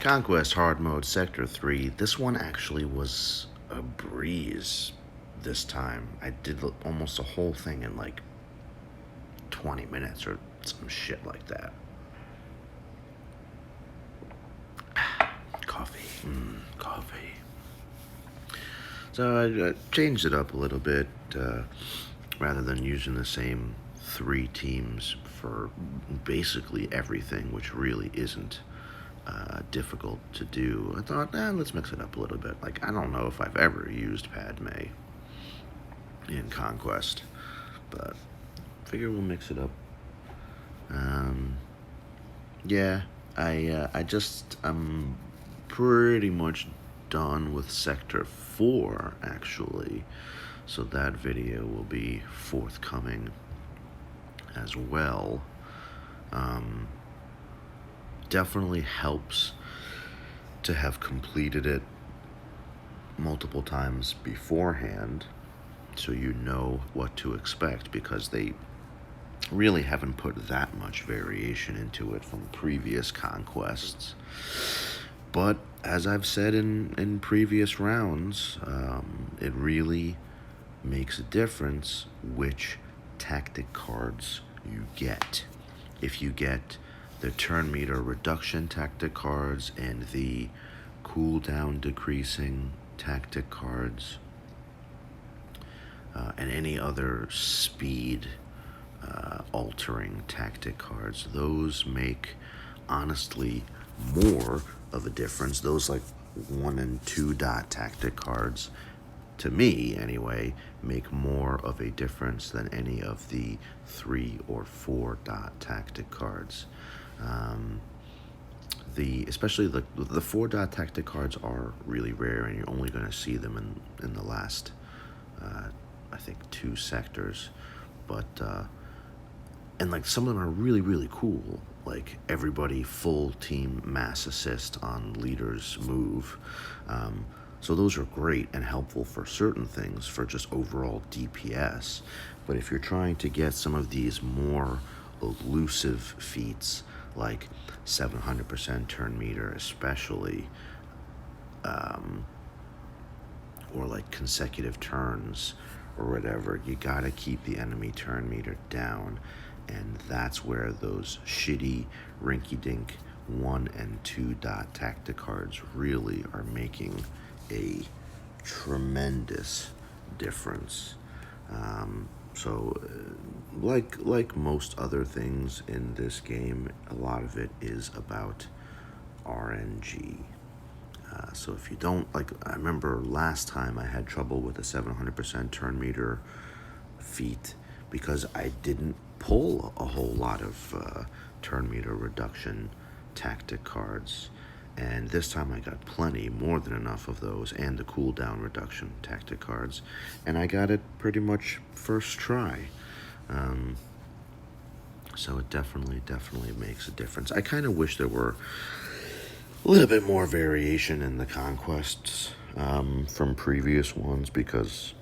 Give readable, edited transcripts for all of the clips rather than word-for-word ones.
Conquest Hard Mode Sector 3. This one actually was a breeze this time. I did almost the whole thing in like 20 minutes or some shit like that. Coffee. Coffee. So I changed it up a little bit. Rather than using the same three teams for basically everything, which really isn't difficult to do, I thought, let's mix it up a little bit. Like, I don't know if I've ever used Padme in Conquest, but figure we'll mix it up. Yeah, I'm pretty much done with Sector 4, actually. So that video will be forthcoming as well. Definitely helps to have completed it multiple times beforehand so you know what to expect, because they really haven't put that much variation into it from previous conquests. But as I've said in previous rounds, it really makes a difference which tactic cards you get. If you get the turn meter reduction tactic cards and the cooldown decreasing tactic cards, and any other speed altering tactic cards, those make honestly more of a difference. Those like 1 and 2 dot tactic cards, to me anyway, make more of a difference than any of the 3 or 4 dot tactic cards. Especially the 4 dot tactic cards are really rare, and you're only going to see them in the last I think 2 sectors. But and like some of them are really cool, like everybody full team mass assist on leader's move. So those are great and helpful for certain things, for just overall DPS. But if you're trying to get some of these more elusive feats, like 700% turn meter especially, or like consecutive turns or whatever, you gotta keep the enemy turn meter down. And that's where those shitty rinky-dink 1 and 2 dot tactic cards really are making a tremendous difference. Like most other things in this game, a lot of it is about RNG. So if you don't, I remember last time I had trouble with the 700% turn meter feat because I didn't pull a whole lot of turn meter reduction tactic cards. And this time I got plenty, more than enough of those, and the cooldown reduction tactic cards. And I got it pretty much first try. So it definitely makes a difference. I kind of wish there were a little bit more variation in the conquests from previous ones, because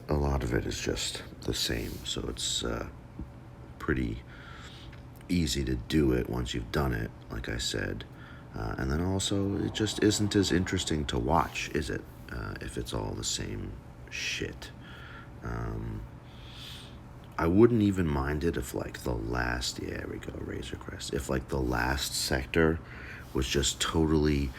a lot of it is just the same. So it's pretty easy to do it once you've done it, like I said. And then also, it just isn't as interesting to watch, is it? If it's all the same shit. I wouldn't even mind it if the last, yeah, there we go, Razor Crest. If the last sector was just totally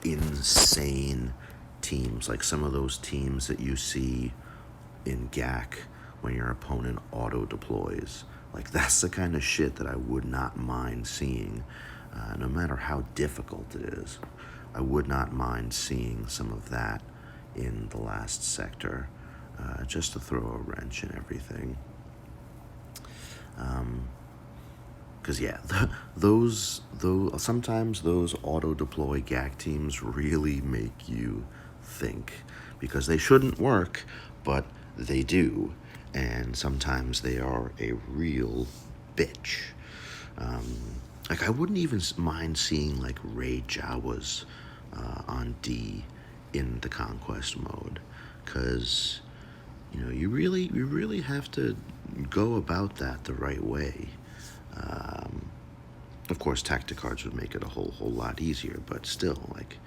insane teams, like some of those teams that you see in GAC when your opponent auto deploys. That's the kind of shit that I would not mind seeing, no matter how difficult it is. I would not mind seeing some of that in the last sector, just to throw a wrench in everything. Because sometimes those auto deploy GAC teams really make you think, because they shouldn't work, but they do, and sometimes they are a real bitch. I wouldn't even mind seeing Ray Jawas on D in the Conquest mode, because you really have to go about that the right way. Of course, tactic cards would make it a whole lot easier, but still, like,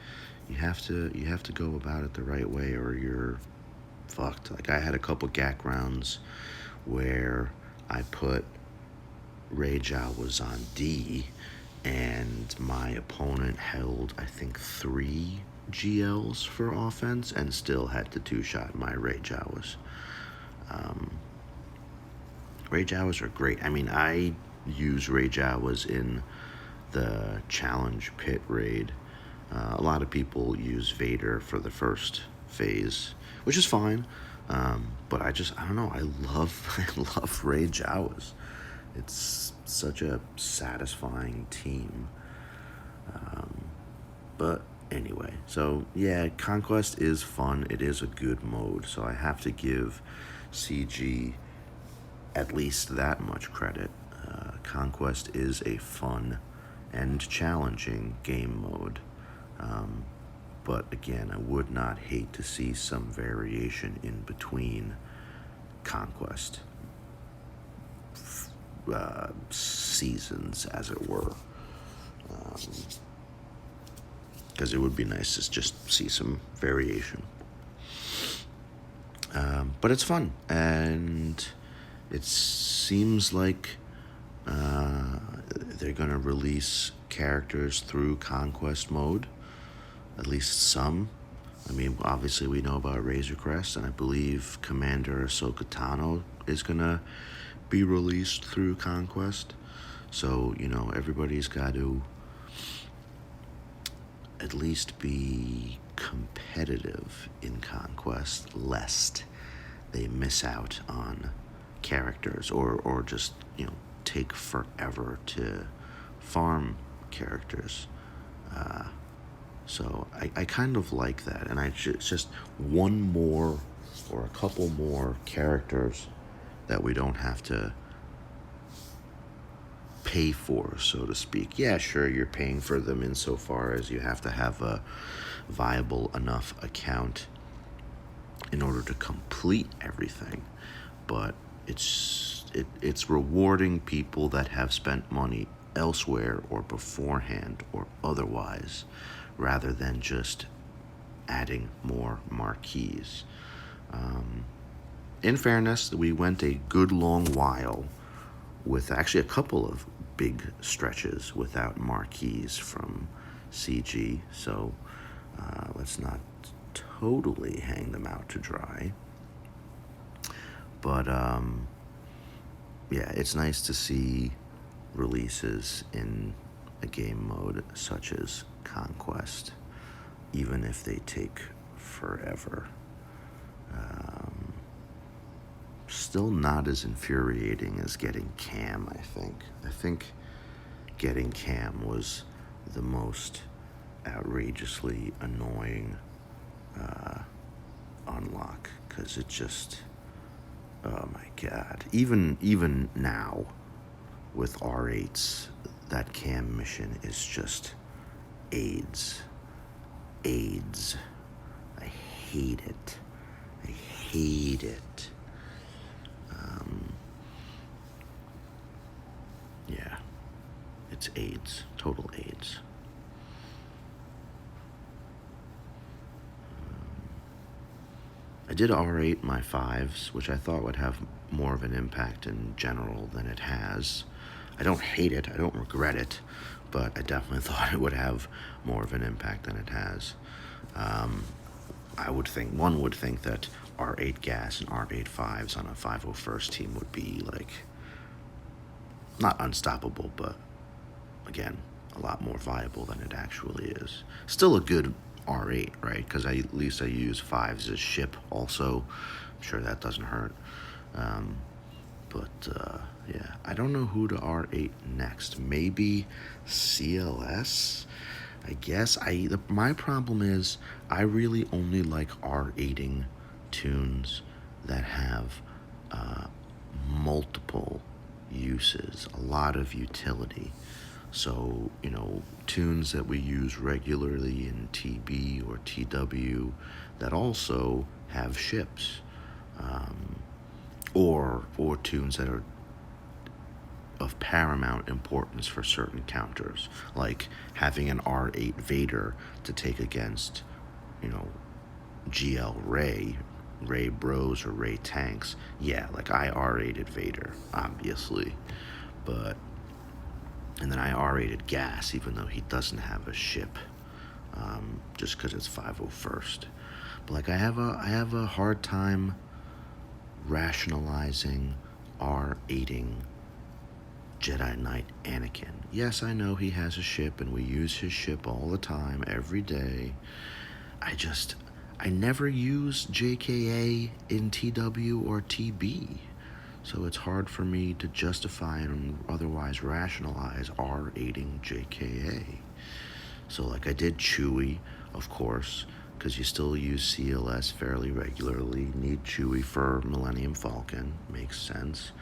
you have to go about it the right way, or you're fucked. Like, I had a couple GAC rounds where I put Ray Jawas on D, and my opponent held, I think, 3 GLs for offense and still had to two-shot my Ray Jawas. Ray Jawas are great. I mean, I use Ray Jawas in the challenge pit raid. A lot of people use Vader for the first phase, which is fine. But I don't know. I love I love Ray Jawas. It's such a satisfying team. But anyway, so yeah, Conquest is fun. It is a good mode. So I have to give CG at least that much credit. Conquest is a fun and challenging game mode. But again, I would not hate to see some variation in between Conquest seasons, as it were. Because it would be nice to just see some variation. But it's fun, and it seems like they're going to release characters through Conquest mode, at least some. I mean, obviously we know about Razor Crest, and I believe Commander Ahsoka Tano is going to be released through Conquest. So, everybody's got to at least be competitive in Conquest, lest they miss out on characters, or just, take forever to farm characters. So I kind of like that, and it's just one more or a couple more characters that we don't have to pay for, so to speak. Yeah, sure, you're paying for them insofar as you have to have a viable enough account in order to complete everything, but it's rewarding people that have spent money elsewhere or beforehand or otherwise, rather than just adding more marquees. In fairness, we went a good long while with actually a couple of big stretches without marquees from CG, so let's not totally hang them out to dry. But yeah, it's nice to see releases in a game mode such as Conquest, even if they take forever. Still not as infuriating as getting Cam, I think. I think getting Cam was the most outrageously annoying unlock, because it just, oh my god. Even now with R8s, that Cam mission is just AIDS. AIDS. I hate it. I hate it. Yeah, it's AIDS. Total AIDS. I did R8 my 5s, which I thought would have more of an impact in general than it has. I don't hate it, I don't regret it, but I definitely thought it would have more of an impact than it has. One would think that R8 gas and R8 5s on a 501st team would be, like, not unstoppable, but again, a lot more viable than it actually is. Still a good R8, right? Because at least I use 5s as ship also. I'm sure that doesn't hurt. Yeah, I don't know who to R8 next. Maybe CLS? I guess. My problem is I really only like R8ing tunes that have multiple uses, a lot of utility. So, tunes that we use regularly in TB or TW that also have ships, or tunes that are of paramount importance for certain counters, like having an R8 Vader to take against, you know, GL Ray Bros or Ray Tanks. Yeah, like I R8'd Vader, obviously, but and then I R8'd Gas, even though he doesn't have a ship, just because it's 501st. But like I have a hard time rationalizing R8ing Jedi Knight Anakin. Yes, I know he has a ship and we use his ship all the time, every day. I never use JKA in TW or TB. So it's hard for me to justify and otherwise rationalize R8ing JKA. So like I did Chewie, of course, because you still use CLS fairly regularly. Need Chewie for Millennium Falcon. Makes sense.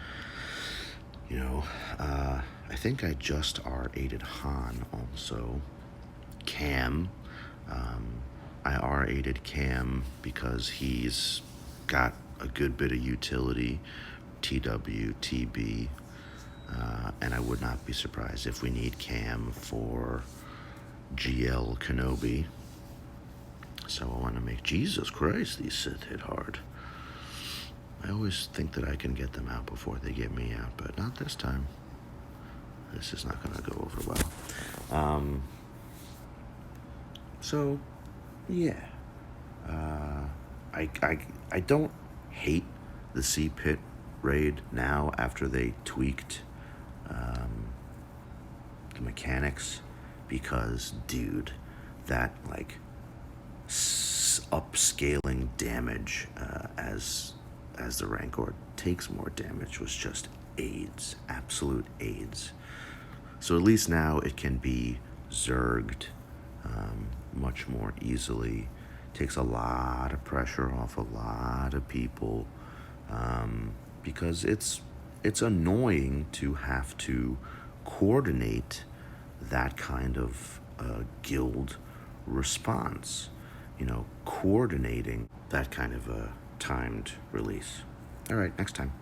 You know, I think I just R8'd Han also. Cam. I R8'd Cam because he's got a good bit of utility. TW, TB. And I would not be surprised if we need Cam for GL Kenobi. So I want to make, Jesus Christ, these Sith hit hard. I always think that I can get them out before they get me out, but not this time. This is not going to go over well. So, yeah. I don't hate the Sea Pit raid now after they tweaked the mechanics, because, dude, that, like, upscaling damage as the Rancor takes more damage was just AIDS, absolute AIDS. So at least now it can be zerged much more easily. Takes a lot of pressure off a lot of people, because it's annoying to have to coordinate that kind of guild response. You know, coordinating that kind of a timed release. All right, next time.